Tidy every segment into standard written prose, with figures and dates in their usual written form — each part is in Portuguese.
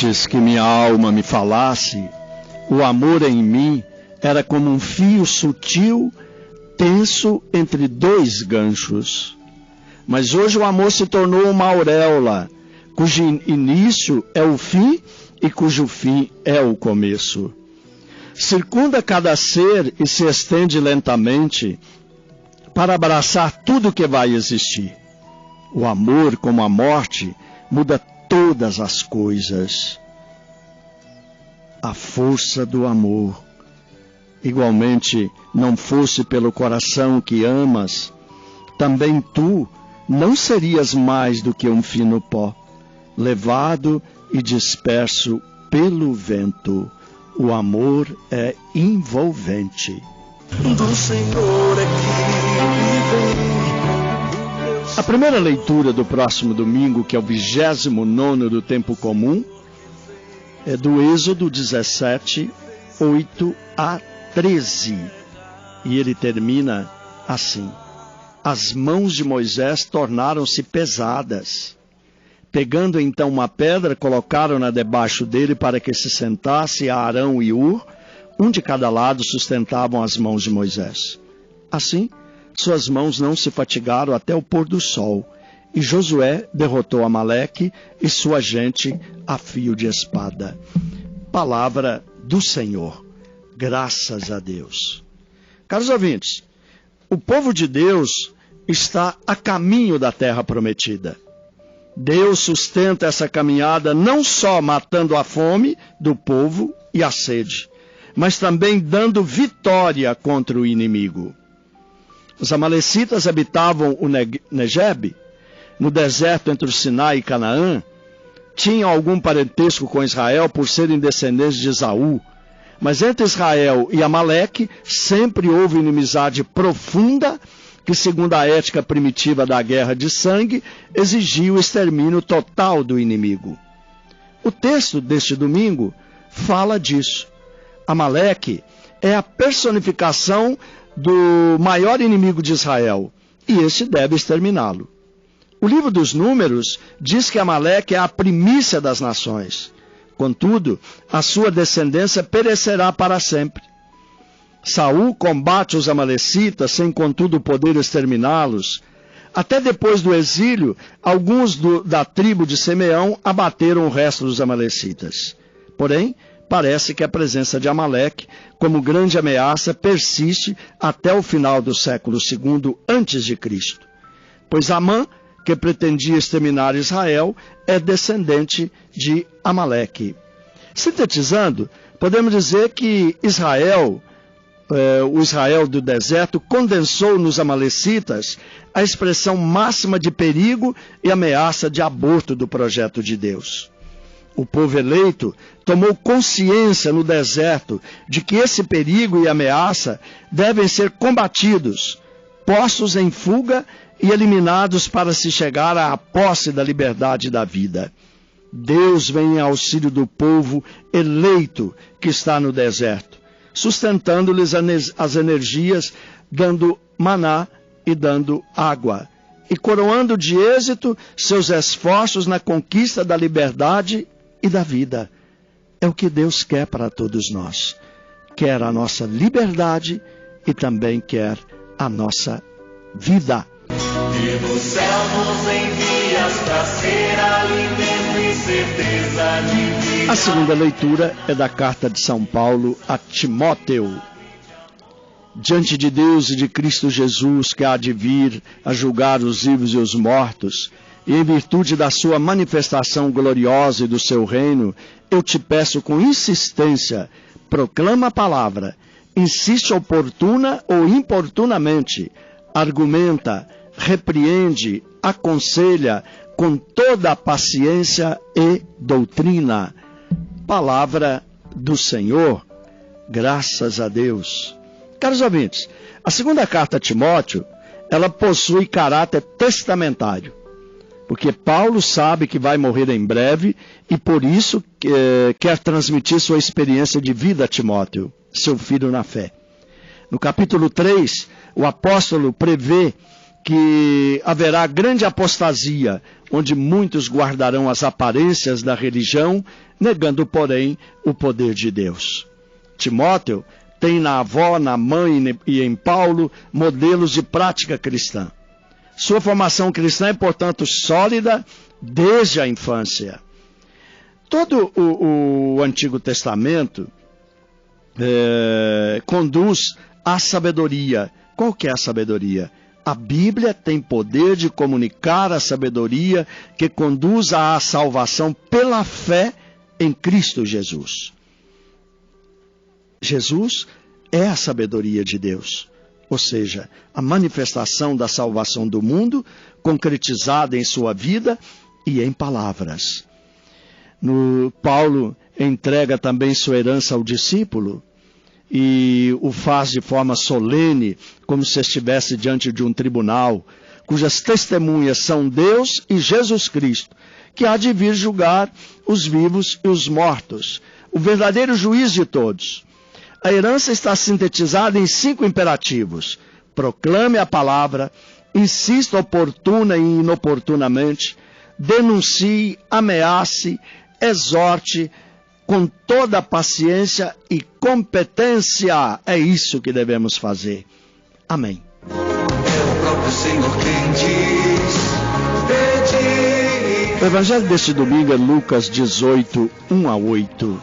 Antes que minha alma me falasse, o amor em mim era como um fio sutil, tenso entre dois ganchos. Mas hoje o amor se tornou uma auréola, cujo início é o fim e cujo fim é o começo. Circunda cada ser e se estende lentamente para abraçar tudo que vai existir. O amor, como a morte, muda todas as coisas. A força do amor. Igualmente, não fosse pelo coração que amas, também tu não serias mais do que um fino pó, levado e disperso pelo vento. O amor é envolvente. Do Senhor é que me vem. A primeira leitura do próximo domingo, que é o 29º do tempo comum, é do Êxodo 17, 8 a 13. E ele termina assim: As mãos de Moisés tornaram-se pesadas. Pegando então uma pedra, colocaram-na debaixo dele para que se sentasse Arão e Hur, um de cada lado sustentavam as mãos de Moisés. Assim, suas mãos não se fatigaram até o pôr do sol, e Josué derrotou Amaleque e sua gente a fio de espada. Palavra do Senhor. Graças a Deus. Caros ouvintes, o povo de Deus está a caminho da terra prometida. Deus sustenta essa caminhada não só matando a fome do povo e a sede, mas também dando vitória contra o inimigo. Os amalecitas habitavam o Negeb, no deserto entre o Sinai e Canaã. Tinham algum parentesco com Israel por serem descendentes de Esaú, mas entre Israel e Amaleque sempre houve inimizade profunda que, segundo a ética primitiva da guerra de sangue, exigia o extermínio total do inimigo. O texto deste domingo fala disso. Amaleque é a personificação do maior inimigo de Israel, e este deve exterminá-lo. O livro dos Números diz que Amaleque é a primícia das nações. Contudo, a sua descendência perecerá para sempre. Saul combate os amalecitas sem, contudo, poder exterminá-los. Até depois do exílio, alguns da tribo de Simeão abateram o resto dos amalecitas. Porém, parece que a presença de Amaleque, como grande ameaça, persiste até o final do século II a.C., pois Amã, que pretendia exterminar Israel, é descendente de Amaleque. Sintetizando, podemos dizer que o Israel do deserto condensou nos amalecitas a expressão máxima de perigo e ameaça de aborto do projeto de Deus. O povo eleito tomou consciência no deserto de que esse perigo e ameaça devem ser combatidos, postos em fuga e eliminados para se chegar à posse da liberdade e da vida. Deus vem em auxílio do povo eleito que está no deserto, sustentando-lhes as energias, dando maná e dando água, e coroando de êxito seus esforços na conquista da liberdade e da vida. É o que Deus quer para todos nós. Quer a nossa liberdade e também quer a nossa vida. E do céu nos envias para ser alimento e certeza de vida. A segunda leitura é da carta de São Paulo a Timóteo. Diante de Deus e de Cristo Jesus, que há de vir a julgar os vivos e os mortos, e em virtude da sua manifestação gloriosa e do seu reino, eu te peço com insistência, proclama a palavra, insiste oportuna ou importunamente, argumenta, repreende, aconselha com toda a paciência e doutrina. Palavra do Senhor, graças a Deus. Caros ouvintes, a segunda carta a Timóteo, ela possui caráter testamentário, porque Paulo sabe que vai morrer em breve e por isso quer transmitir sua experiência de vida a Timóteo, seu filho na fé. No capítulo 3, o apóstolo prevê que haverá grande apostasia, onde muitos guardarão as aparências da religião, negando, porém, o poder de Deus. Timóteo tem na avó, na mãe e em Paulo modelos de prática cristã. Sua formação cristã é, portanto, sólida desde a infância. Todo o Antigo Testamento conduz à sabedoria. Qual que é a sabedoria? A Bíblia tem poder de comunicar a sabedoria que conduz à salvação pela fé em Cristo Jesus. Jesus é a sabedoria de Deus, ou seja, a manifestação da salvação do mundo, concretizada em sua vida e em palavras. Paulo entrega também sua herança ao discípulo e o faz de forma solene, como se estivesse diante de um tribunal, cujas testemunhas são Deus e Jesus Cristo, que há de vir julgar os vivos e os mortos, o verdadeiro juiz de todos. A herança está sintetizada em 5 imperativos: proclame a palavra, insista oportuna e inoportunamente, denuncie, ameace, exorte, com toda a paciência e competência. É isso que devemos fazer. Amém. É o próprio Senhor quem diz, pedi. O evangelho deste domingo é Lucas 18, 1-8.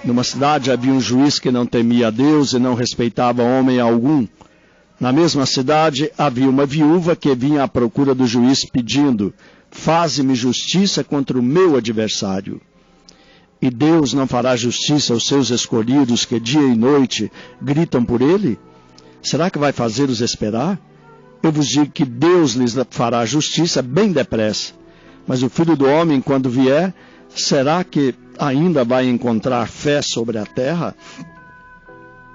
Numa cidade havia um juiz que não temia a Deus e não respeitava homem algum. Na mesma cidade havia uma viúva que vinha à procura do juiz pedindo: faze-me justiça contra o meu adversário. E Deus não fará justiça aos seus escolhidos que dia e noite gritam por ele? Será que vai fazê-los esperar? Eu vos digo que Deus lhes fará justiça bem depressa. Mas o Filho do Homem, quando vier, será que ainda vai encontrar fé sobre a terra?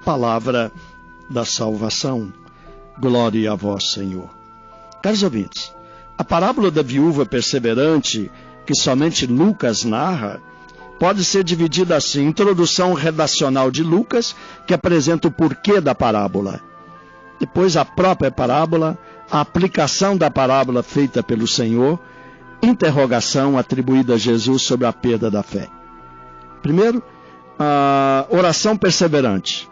Palavra da salvação. Glória a vós, Senhor. Caros ouvintes, a parábola da viúva perseverante, que somente Lucas narra, pode ser dividida assim: introdução redacional de Lucas, que apresenta o porquê da parábola. Depois a própria parábola, a aplicação da parábola feita pelo Senhor, interrogação atribuída a Jesus sobre a perda da fé. Primeiro, a oração perseverante.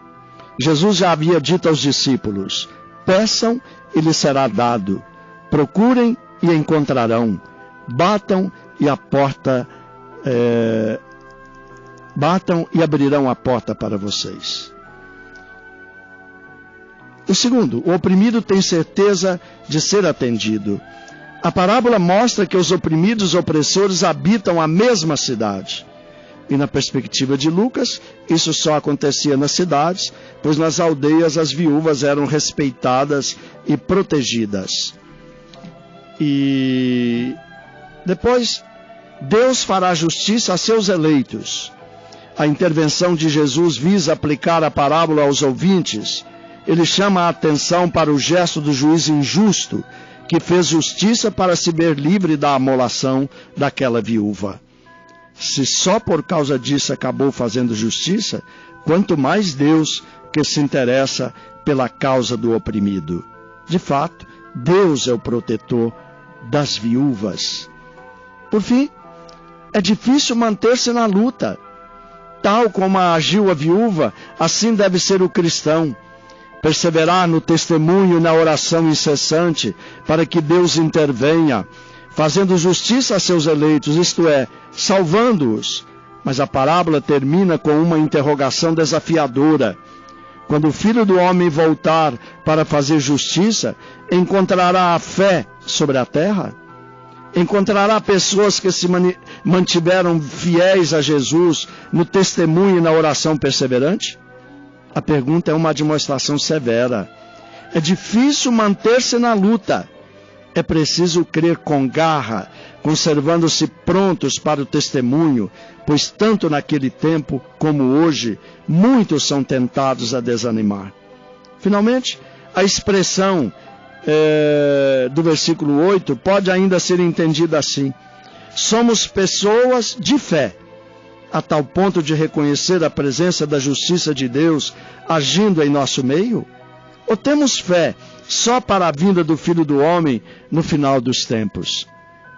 Jesus já havia dito aos discípulos: peçam e lhes será dado, procurem e encontrarão, batam e abrirão a porta para vocês. O segundo, o oprimido tem certeza de ser atendido. A parábola mostra que os oprimidos e opressores habitam a mesma cidade. E na perspectiva de Lucas, isso só acontecia nas cidades, pois nas aldeias as viúvas eram respeitadas e protegidas. E depois, Deus fará justiça a seus eleitos. A intervenção de Jesus visa aplicar a parábola aos ouvintes. Ele chama a atenção para o gesto do juiz injusto, que fez justiça para se ver livre da amolação daquela viúva. Se só por causa disso acabou fazendo justiça, quanto mais Deus, que se interessa pela causa do oprimido. De fato, Deus é o protetor das viúvas. Por fim, é difícil manter-se na luta. Tal como agiu a viúva, assim deve ser o cristão. Perseverar no testemunho e na oração incessante, para que Deus intervenha, fazendo justiça a seus eleitos, isto é, salvando-os. Mas a parábola termina com uma interrogação desafiadora. Quando o Filho do Homem voltar para fazer justiça, encontrará a fé sobre a terra? Encontrará pessoas que se mantiveram fiéis a Jesus no testemunho e na oração perseverante? A pergunta é uma admoestação severa. É difícil manter-se na luta. É preciso crer com garra, conservando-se prontos para o testemunho, pois tanto naquele tempo como hoje, muitos são tentados a desanimar. Finalmente, a expressão do versículo 8 pode ainda ser entendida assim: somos pessoas de fé, a tal ponto de reconhecer a presença da justiça de Deus agindo em nosso meio? Ou temos fé só para a vinda do Filho do Homem no final dos tempos?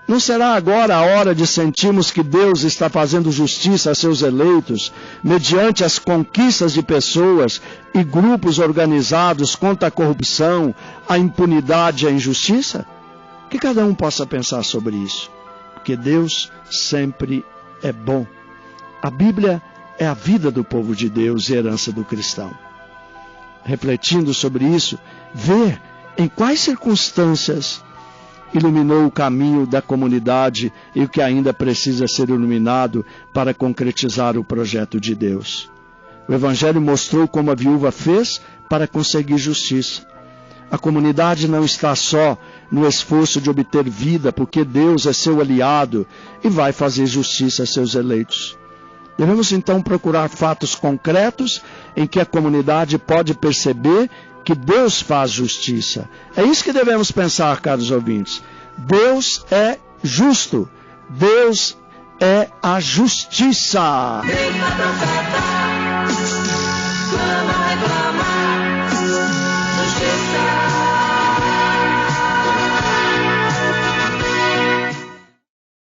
Não será agora a hora de sentirmos que Deus está fazendo justiça a seus eleitos, mediante as conquistas de pessoas e grupos organizados contra a corrupção, a impunidade e a injustiça? Que cada um possa pensar sobre isso, porque Deus sempre é bom. A Bíblia é a vida do povo de Deus e herança do cristão. Refletindo sobre isso, ver em quais circunstâncias iluminou o caminho da comunidade e o que ainda precisa ser iluminado para concretizar o projeto de Deus. O Evangelho mostrou como a viúva fez para conseguir justiça. A comunidade não está só no esforço de obter vida, porque Deus é seu aliado e vai fazer justiça a seus eleitos. Devemos então procurar fatos concretos em que a comunidade pode perceber que Deus faz justiça. É isso que devemos pensar, caros ouvintes. Deus é justo. Deus é a justiça.